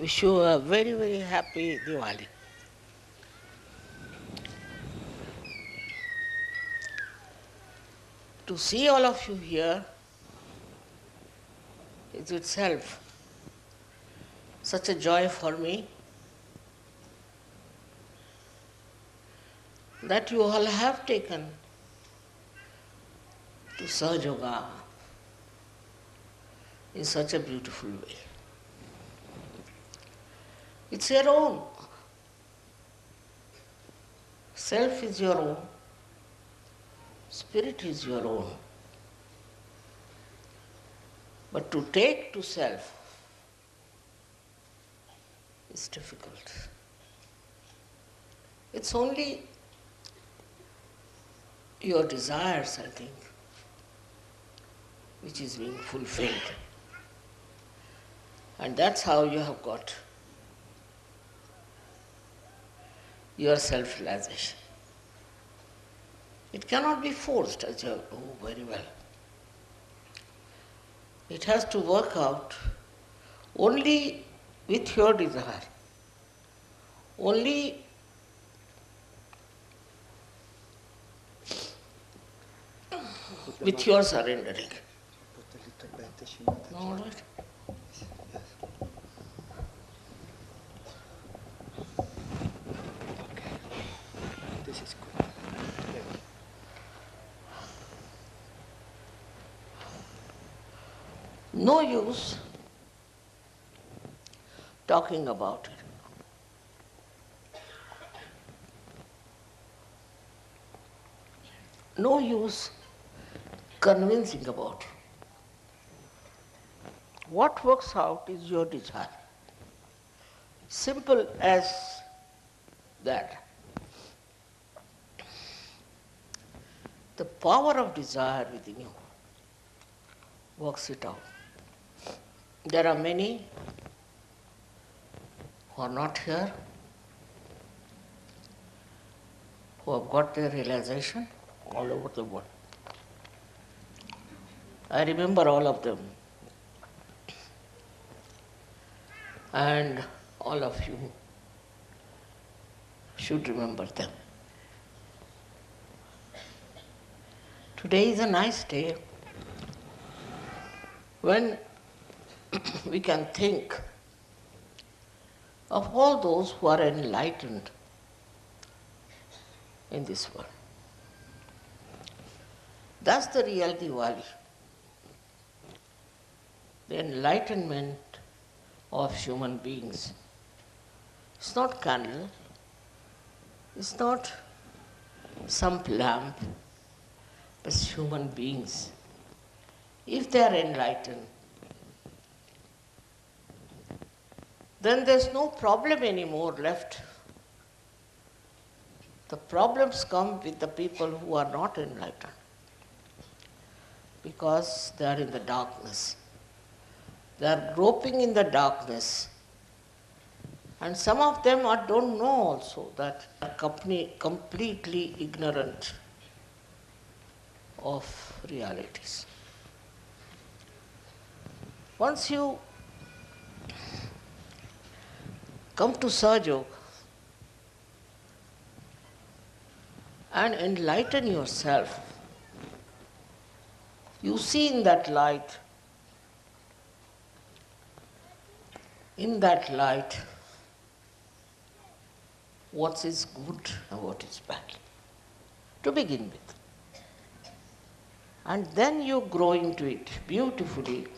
Wish you a very, very happy Diwali. To see all of you here is itself such a joy for me that you all have taken to Sahaj Yoga in such a beautiful way. It's your own. Self is your own. Spirit is your own. But to take to self is difficult. It's only your desires, I think, which is being fulfilled. And that's how you have got your self-realization. It cannot be forced, as you know very well. It has to work out only with your desire, only with your surrendering. All right? This is good. No use talking about it. No use convincing about it. What works out is your desire. Simple as that. The power of desire within you works it out. There are many who are not here, who have got their realization all over the world. I remember all of them. And all of you should remember them. Today is a nice day when we can think of all those who are enlightened in this world. That's the real Diwali. The enlightenment of human beings. It's not candle, it's not some lamp, but human beings. If they are enlightened, then there's no problem anymore left. The problems come with the people who are not enlightened, because they are in the darkness. They are groping in the darkness. And some of them don't know also that are completely ignorant of realities. Once you come to Sahaj Yoga and enlighten yourself, you see in that light, what is good and what is bad, to begin with. And then you grow into it beautifully,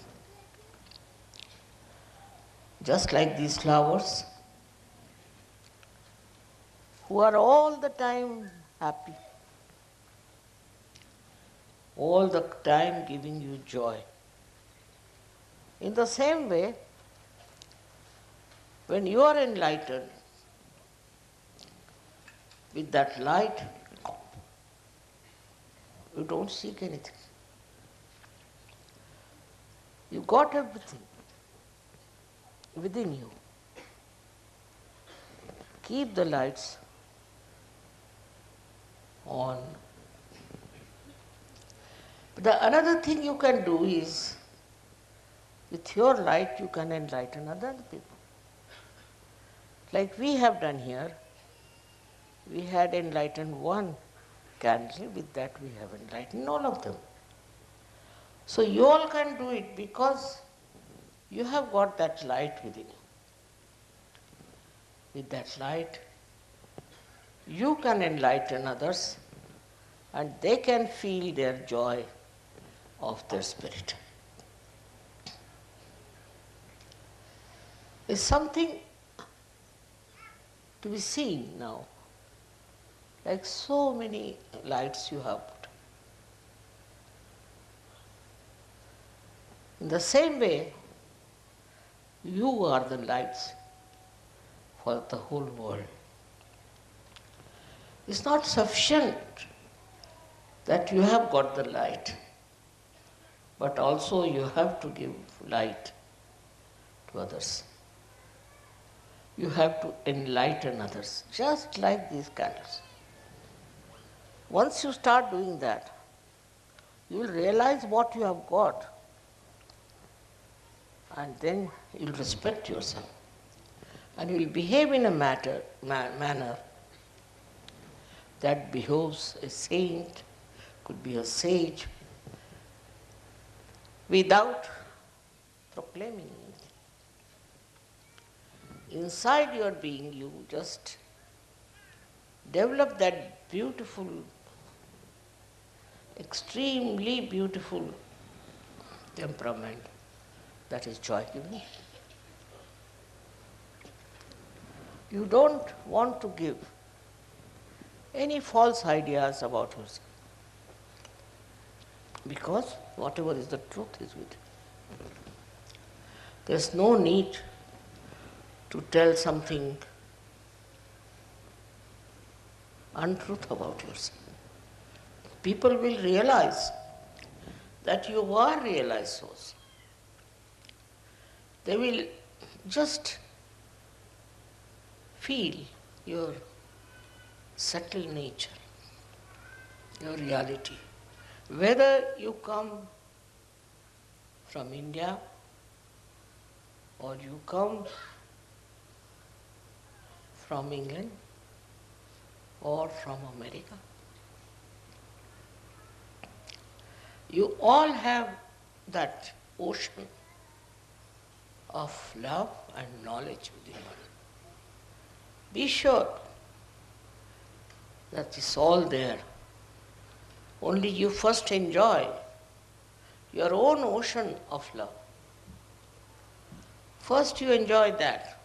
just like these flowers, who are all the time happy, all the time giving you joy. In the same way, when you are enlightened with that light, you don't seek anything. You got everything within you. Keep the lights on. But another thing you can do is, with your light you can enlighten other people. Like we have done here, we had enlightened one candle, with that we have enlightened all of them. So you all can do it because you have got that light within you. With that light, you can enlighten others and they can feel their joy of their spirit. It's something to be seen now. Like so many lights you have put. In the same way, you are the lights for the whole world. It's not sufficient that you have got the light, but also you have to give light to others. You have to enlighten others, just like these candles. Once you start doing that, you will realize what you have got, and then you will respect yourself, and you will behave in a manner that behoves a saint, could be a sage, without proclaiming anything. Inside your being, you just develop that beautiful, extremely beautiful temperament that is joy-giving. You don't want to give any false ideas about yourself, because whatever is the truth is with you. There's no need to tell something untruth about yourself. People will realize that you are realized souls. They will just feel your subtle nature, your reality. Whether you come from India or you come from England or from America, you all have that ocean of love and knowledge within you. Be sure that it's all there. Only you first enjoy your own ocean of love. First you enjoy that,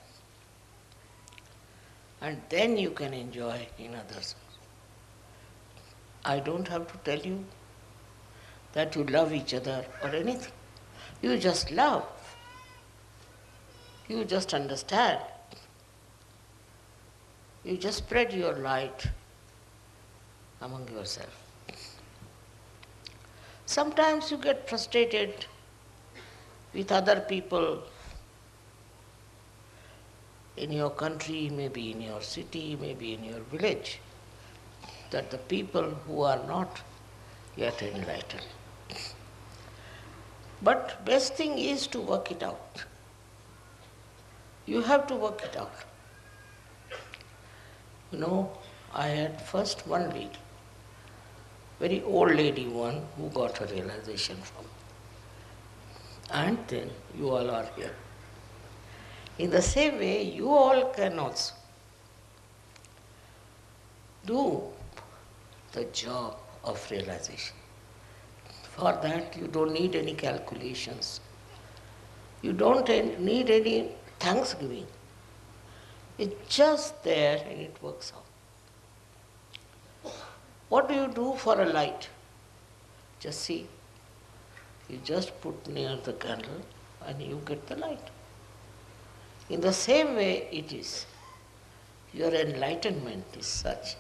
and then you can enjoy in others. I don't have to tell you that you love each other or anything. You just love. You just understand. You just spread your light among yourself. Sometimes you get frustrated with other people in your country, maybe in your city, maybe in your village, that the people who are not yet enlightened. But best thing is to work it out. You have to work it out. You know, I had first one lady, very old lady one, who got her realization from. And then you all are here. In the same way, you all can also do the job of realization. For that, you don't need any calculations. You don't need any thanksgiving. It's just there and it works out. What do you do for a light? Just see. You just put near the candle and you get the light. In the same way it is. Your enlightenment is such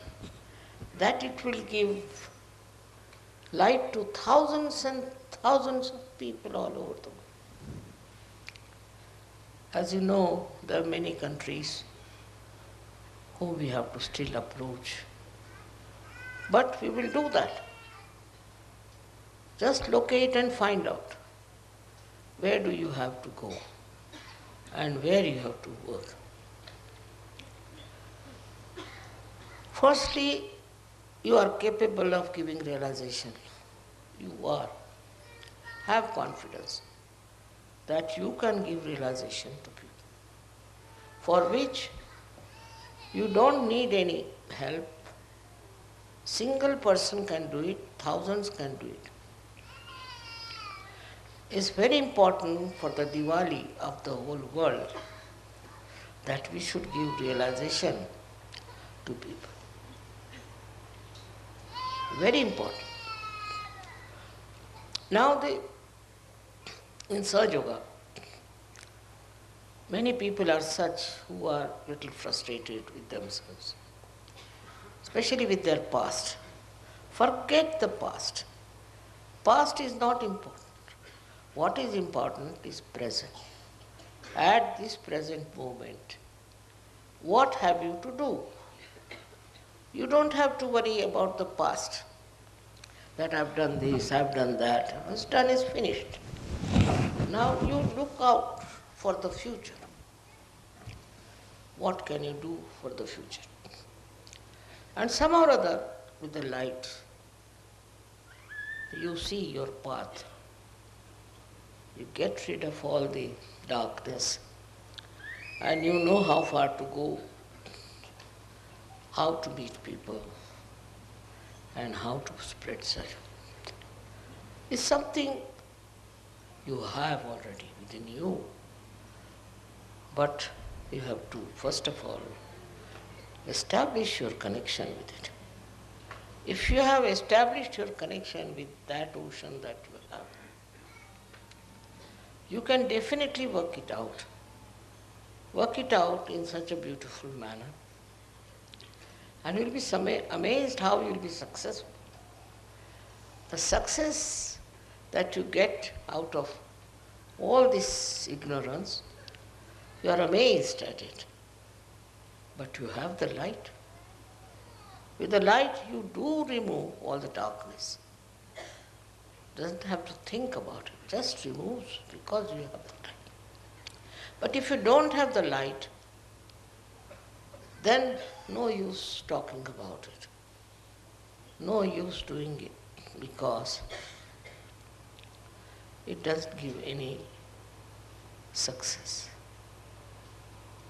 that it will give light to thousands and thousands of people all over the world. As you know, there are many countries whom we have to still approach. But we will do that. Just locate and find out where do you have to go and where you have to work. Firstly, you are capable of giving realization. You are. Have confidence that you can give realization to people, for which you don't need any help. Single person can do it, thousands can do it. It's very important for the Diwali of the whole world that we should give realization to people. Very important. Now in Sahaja Yoga, many people are such who are little frustrated with themselves, especially with their past. Forget the past. Past is not important. What is important is present. At this present moment, what have you to do? You don't have to worry about the past, that I've done this, I've done that. What's done is finished. Now you look out for the future. What can you do for the future? And somehow or other, with the light, you see your path. You get rid of all the darkness, and you know how far to go, how to meet people, and how to spread such. It's something you have already within you, but you have to, first of all, establish your connection with it. If you have established your connection with that ocean that you have, you can definitely work it out. Work it out in such a beautiful manner. And you'll be amazed how you'll be successful. The success that you get out of all this ignorance, you are amazed at it. But you have the light. With the light, you do remove all the darkness. Doesn't have to think about it, just removes because you have the light. But if you don't have the light, then no use talking about it. No use doing it, because it doesn't give any success.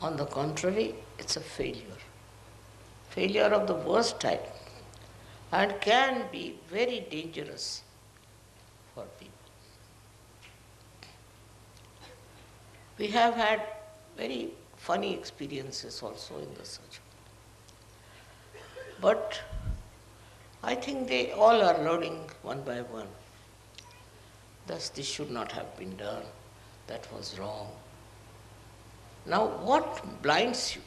On the contrary, it's a failure. Failure of the worst type, and can be very dangerous for people. We have had very funny experiences also in the search. But I think they all are learning one by one. Thus, this should not have been done. That was wrong. Now, what blinds you?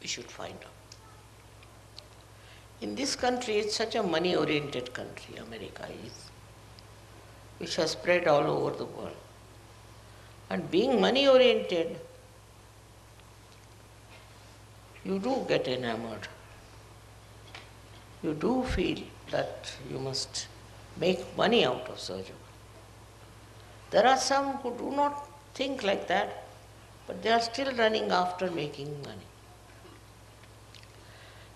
We should find out. In this country, it's such a money-oriented country, America is, which has spread all over the world. And being money-oriented, you do get enamored. You do feel that you must make money out of Sahaja Yoga. There are some who do not think like that, but they are still running after making money.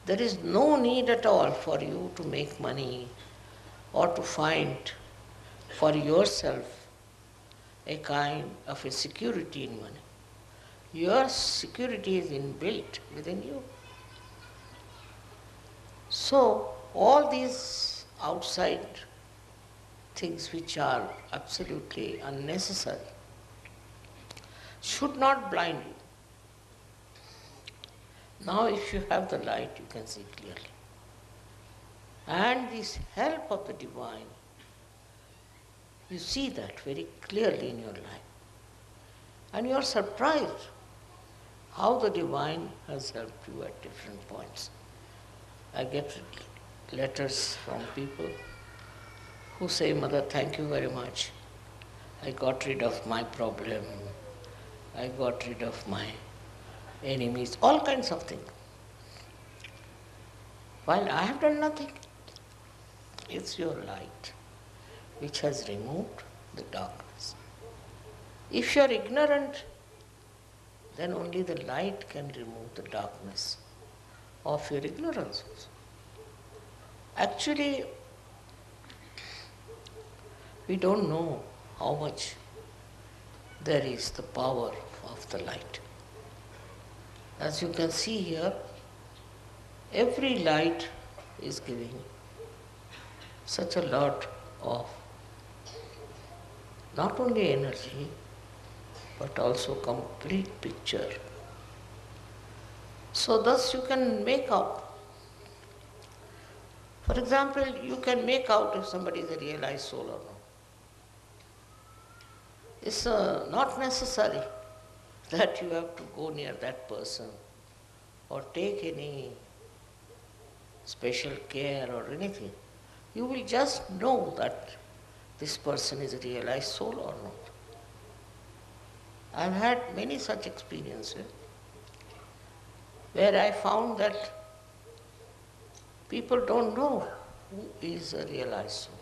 There is no need at all for you to make money or to find for yourself a kind of a security in money. Your security is inbuilt within you. So, all these outside things which are absolutely unnecessary should not blind you. Now, if you have the light, you can see clearly. And this help of the divine, you see that very clearly in your life. And you are surprised how the divine has helped you at different points. I get letters from people who say, Mother, thank you very much. I got rid of my problem. I got rid of my enemies, all kinds of things. While I have done nothing, it's your light which has removed the darkness. If you are ignorant, then only the light can remove the darkness of your ignorance also. Actually, we don't know how much there is the power of the light. As you can see here, every light is giving such a lot of not only energy but also complete picture. So thus you can make out, for example, you can make out if somebody is a realized soul or not. It's not necessary that you have to go near that person or take any special care or anything. You will just know that this person is a realized soul or not. I've had many such experiences where I found that people don't know who is a realized soul.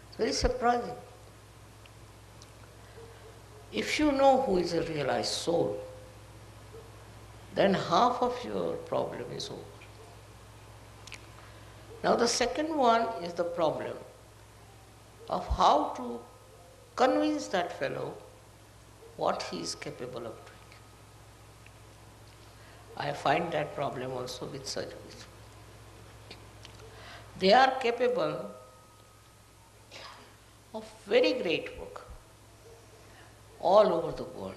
It's very surprising. If you know who is a realized soul, then half of your problem is over. Now the second one is the problem of how to convince that fellow what he is capable of doing. I find that problem also with surgeons. They are capable of very great work all over the world.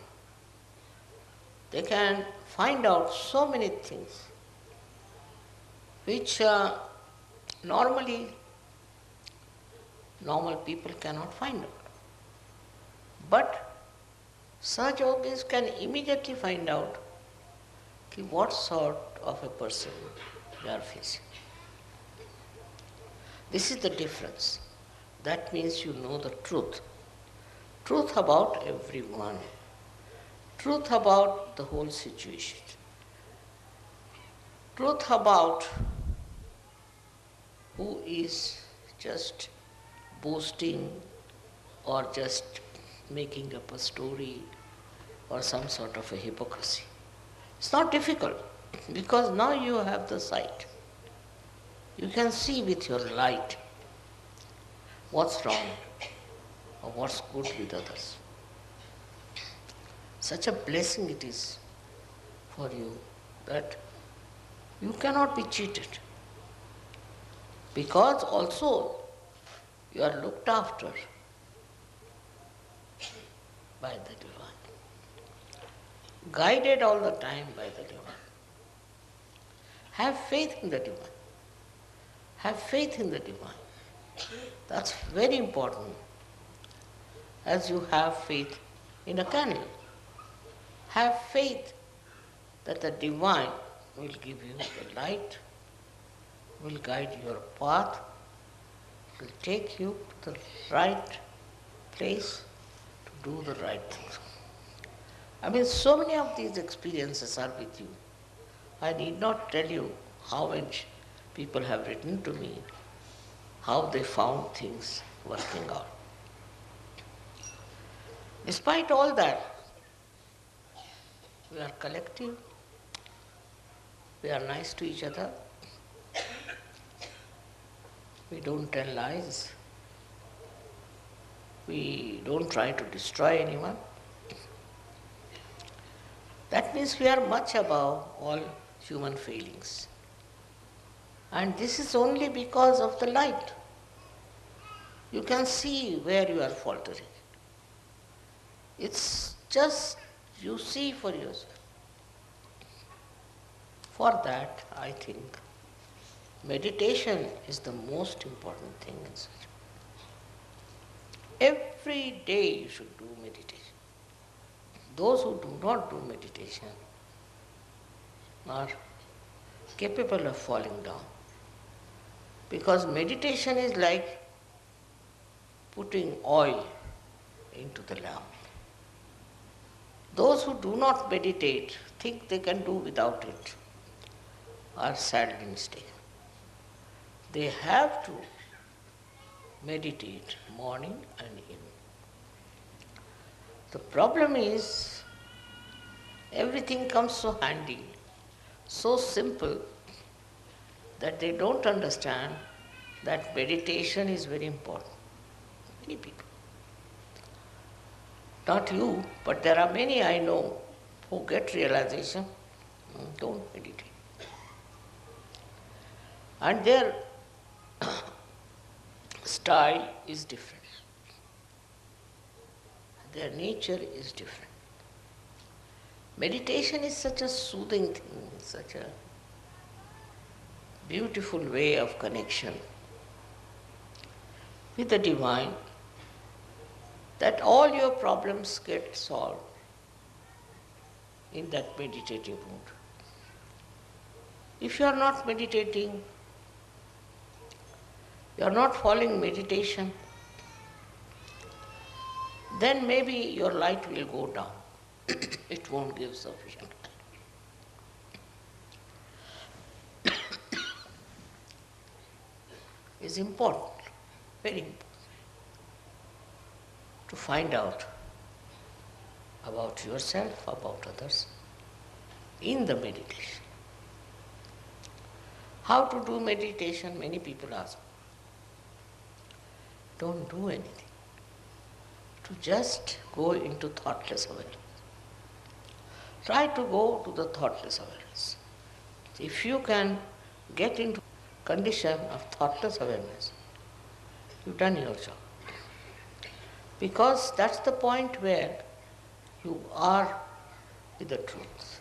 They can find out so many things which normal people cannot find out. But such yogis can immediately find out what sort of a person they are facing. This is the difference. That means you know the truth. Truth about everyone. Truth about the whole situation. Truth about who is just boasting or just making up a story or some sort of a hypocrisy. It's not difficult because now you have the sight. You can see with your light what's wrong or what's good with others. Such a blessing it is for you that you cannot be cheated. Because also you are looked after by the divine, guided all the time by the divine. Have faith in the divine. Have faith in the divine. That's very important, as you have faith in a candle. Have faith that the divine will give you the light, will guide your path, will take you to the right place to do the right things. I mean, so many of these experiences are with you. I need not tell you how much people have written to me, how they found things working out. Despite all that, we are collective, we are nice to each other, we don't tell lies, we don't try to destroy anyone. That means we are much above all human failings. And this is only because of the light. You can see where you are faltering. It's just you see for yourself. For that, I think meditation is the most important thing in such. Every day you should do meditation. Those who do not do meditation are capable of falling down. Because meditation is like putting oil into the lamp. Those who do not meditate, think they can do without it, are sadly mistaken. They have to meditate morning and evening. The problem is, everything comes so handy, so simple, that they don't understand that meditation is very important. Many people. Not you, but there are many I know who get realization, don't meditate. And their style is different. Their nature is different. Meditation is such a soothing thing, such a beautiful way of connection with the divine, that all your problems get solved in that meditative mood. If you are not meditating, you are not following meditation, then maybe your light will go down. It won't give sufficient light. It's important, very important, to find out about yourself, about others, in the meditation. How to do meditation? Many people ask. Don't do anything. To just go into thoughtless awareness. Try to go to the thoughtless awareness. If you can get into condition of thoughtless awareness, you've done your job. Because that's the point where you are with the truth,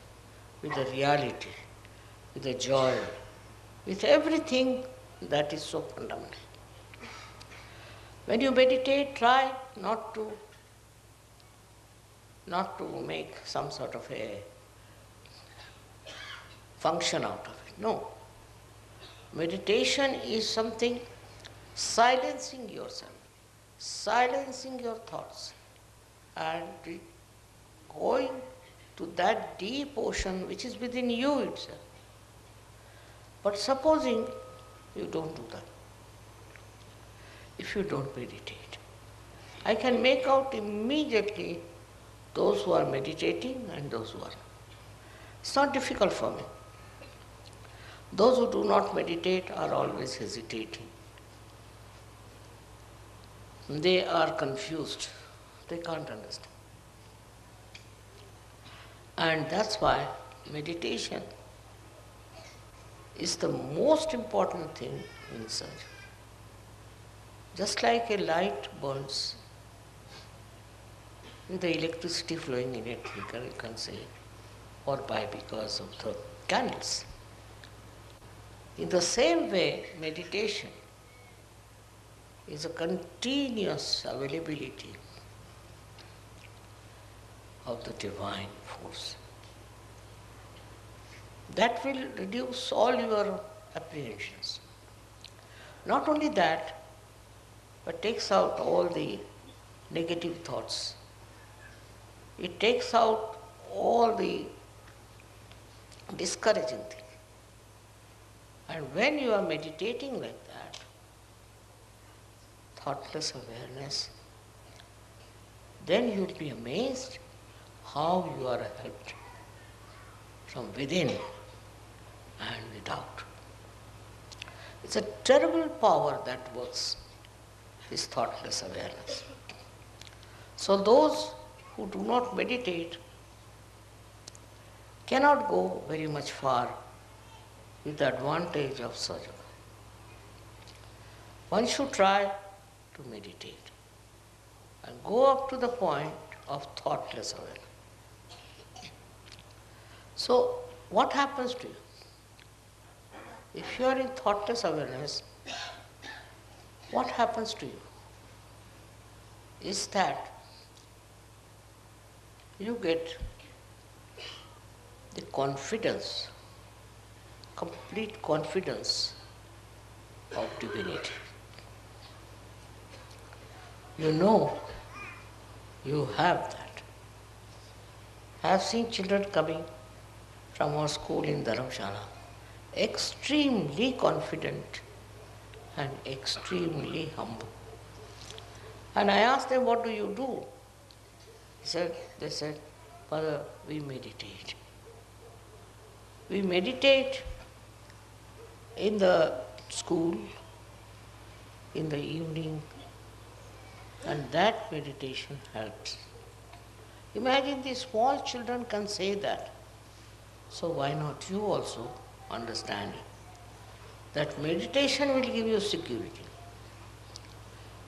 with the reality, with the joy, with everything that is so fundamental. When you meditate, try not to make some sort of a function out of it. No. Meditation is something silencing yourself, silencing your thoughts, and going to that deep ocean which is within you itself. But supposing you don't do that, if you don't meditate, I can make out immediately those who are meditating and those who are not. It's not difficult for me. Those who do not meditate are always hesitating. They are confused. They can't understand. And that's why meditation is the most important thing in search. Just like a light burns with the electricity flowing in it, you can say, or because of the candles. In the same way, meditation is a continuous availability of the divine force. That will reduce all your apprehensions. Not only that, but takes out all the negative thoughts. It takes out all the discouraging things. And when you are meditating like that, thoughtless awareness, then you will be amazed how you are helped from within and without. It's a terrible power that works, this thoughtless awareness. So those who do not meditate cannot go very much far with the advantage of sadhana. One should try to meditate and go up to the point of thoughtless awareness. So, what happens to you? If you are in thoughtless awareness, what happens to you is that you get the confidence, complete confidence of divinity. You know you have that. I have seen children coming from our school in Dharamshala, extremely confident and extremely humble. And I asked them, what do you do? They said, Father, we meditate. We meditate in the school, in the evening, and that meditation helps. Imagine the small children can say that. So why not you also understand it? That meditation will give you security.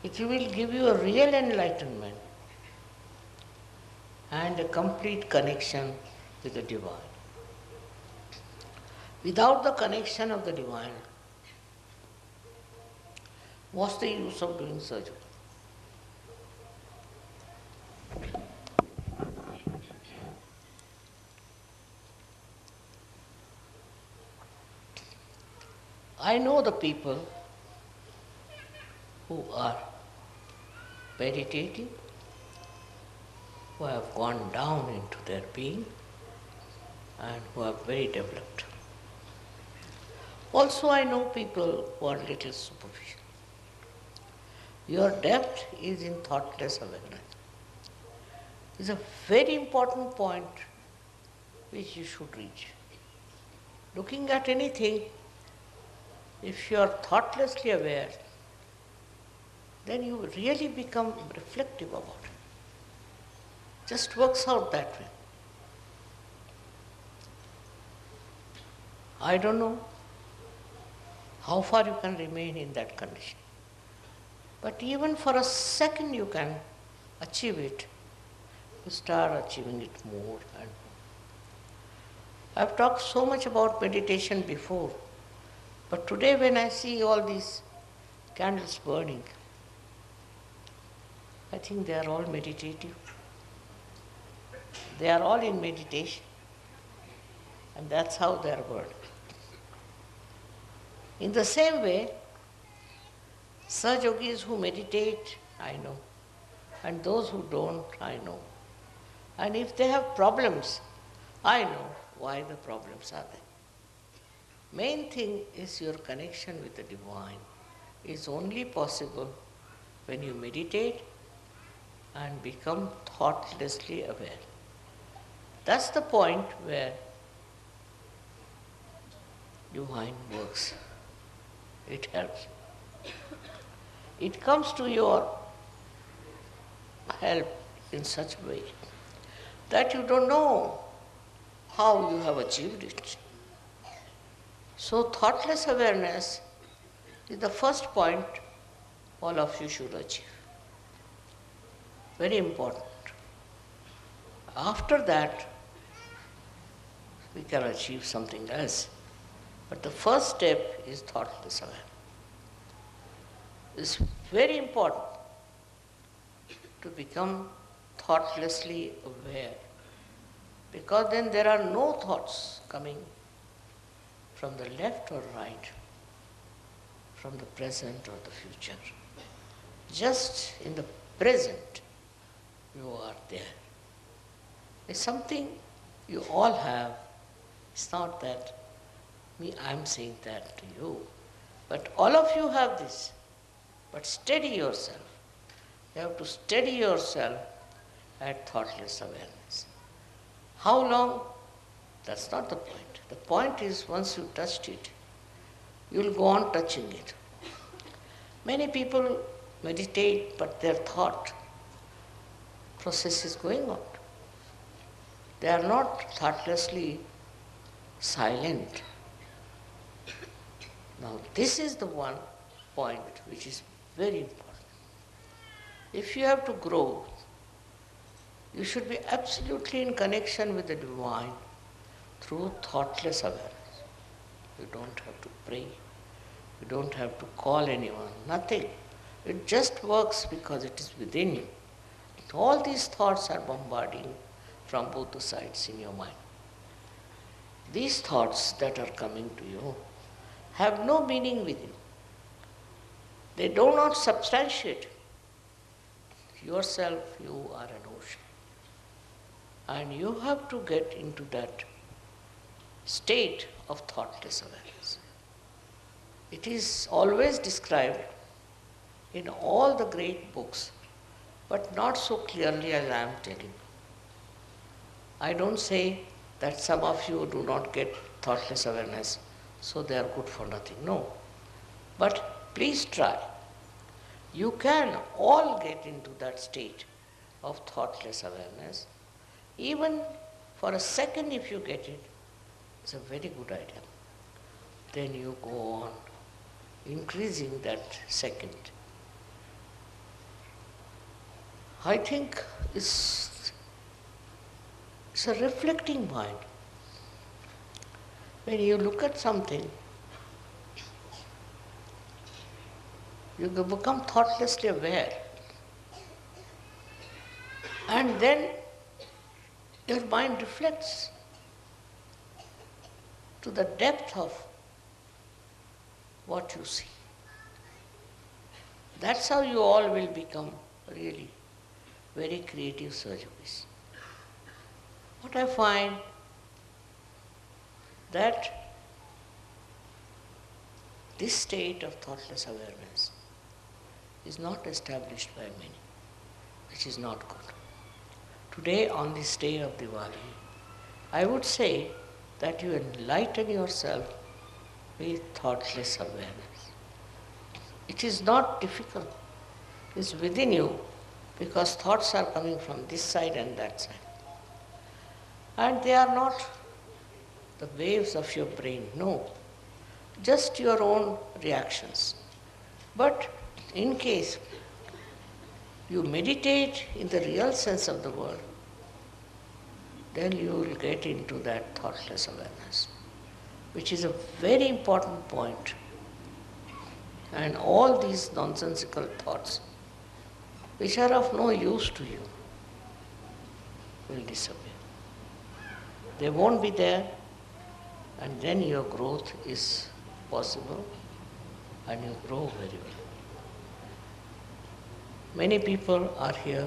It will give you a real enlightenment and a complete connection with the divine. Without the connection of the divine, what's the use of doing surgery? I know the people who are meditating, who have gone down into their being and who are very developed. Also, I know people who are little superficial. Your depth is in thoughtless awareness. It's a very important point which you should reach. Looking at anything, if you are thoughtlessly aware, then you really become reflective about it. Just works out that way. I don't know how far you can remain in that condition. But even for a second you can achieve it, you start achieving it more and more. I've talked so much about meditation before, but today when I see all these candles burning, I think they are all meditative. They are all in meditation, and that's how they are burned. In the same way, such yogis who meditate, I know, and those who don't, I know. And if they have problems, I know why the problems are there. Main thing is your connection with the divine is only possible when you meditate and become thoughtlessly aware. That's the point where divine works. It helps. It comes to your help in such a way that you don't know how you have achieved it. So thoughtless awareness is the first point all of you should achieve. Very important. After that, we can achieve something else. But the first step is thoughtless awareness. It's very important to become thoughtlessly aware, because then there are no thoughts coming from the left or right, from the present or the future. Just in the present, you are there. It's something you all have. It's not that I'm saying that to you, but all of you have this. But steady yourself. You have to steady yourself at thoughtless awareness. How long? That's not the point. The point is once you touched it, you will go on touching it. Many people meditate, but their thought process is going on. They are not thoughtlessly silent. Now, this is the one point which is very important. If you have to grow, you should be absolutely in connection with the divine through thoughtless awareness. You don't have to pray. You don't have to call anyone. Nothing. It just works because it is within you. All these thoughts are bombarding from both the sides in your mind. These thoughts that are coming to you have no meaning with you. They do not substantiate. Yourself, you are an ocean. And you have to get into that state of thoughtless awareness. It is always described in all the great books, but not so clearly as I am telling you. I don't say that some of you do not get thoughtless awareness so they are good for nothing. No. But please try. You can all get into that state of thoughtless awareness. Even for a second, if you get it, it's a very good idea. Then you go on increasing that second. I think it's a reflecting mind. When you look at something, you become thoughtlessly aware. And then your mind reflects to the depth of what you see. That's how you all will become really very creative surgeons. What I find that this state of thoughtless awareness is not established by many, which is not good. Today, on this day of Diwali, I would say that you enlighten yourself with thoughtless awareness. It is not difficult. It is within you, because thoughts are coming from this side and that side. And they are not the waves of your brain, no. Just your own reactions. But in case you meditate in the real sense of the word, then you will get into that thoughtless awareness, which is a very important point. And all these nonsensical thoughts, which are of no use to you, will disappear. They won't be there, and then your growth is possible, and you grow very well. Many people are here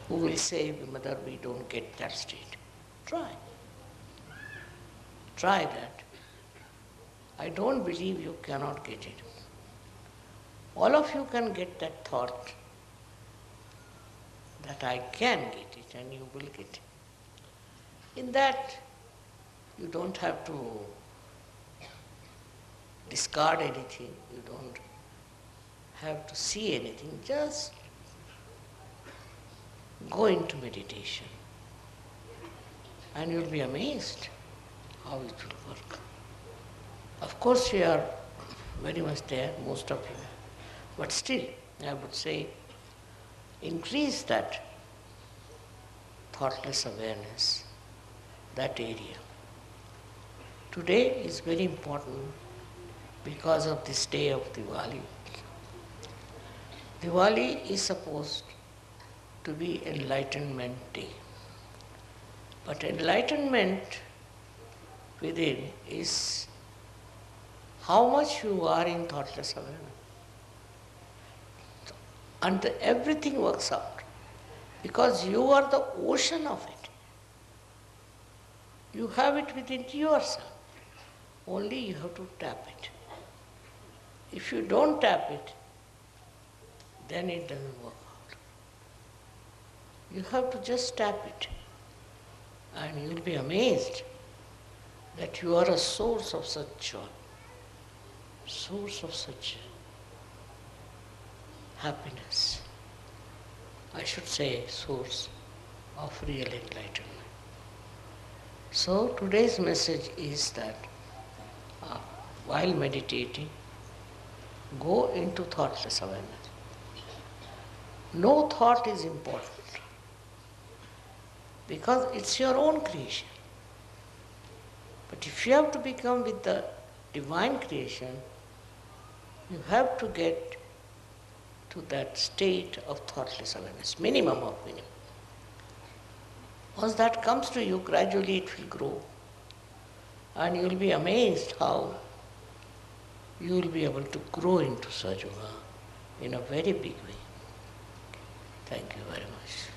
who will say, Mother, we don't get that state. Try. Try that. I don't believe you cannot get it. All of you can get that thought that I can get it, and you will get it. In that, you don't have to discard anything, you don't have to see anything, just go into meditation. And you'll be amazed how it will work. Of course, you are very much there, most of you, but still, I would say, increase that thoughtless awareness, that area. Today is very important because of this day of Diwali. Diwali is supposed to be Enlightenment Day. But enlightenment within is how much you are in thoughtless awareness. And everything works out because you are the ocean of it. You have it within yourself. Only you have to tap it. If you don't tap it, then it doesn't work out. You have to just tap it. And you'll be amazed that you are a source of such joy, source of such happiness. I should say source of real enlightenment. So today's message is that while meditating, go into thoughtless awareness. No thought is important because it's your own creation. But if you have to become with the divine creation, you have to get to that state of thoughtless awareness, minimum of minimum. Once that comes to you, gradually it will grow. And you will be amazed how you will be able to grow into Sajoga in a very big way. Thank you very much.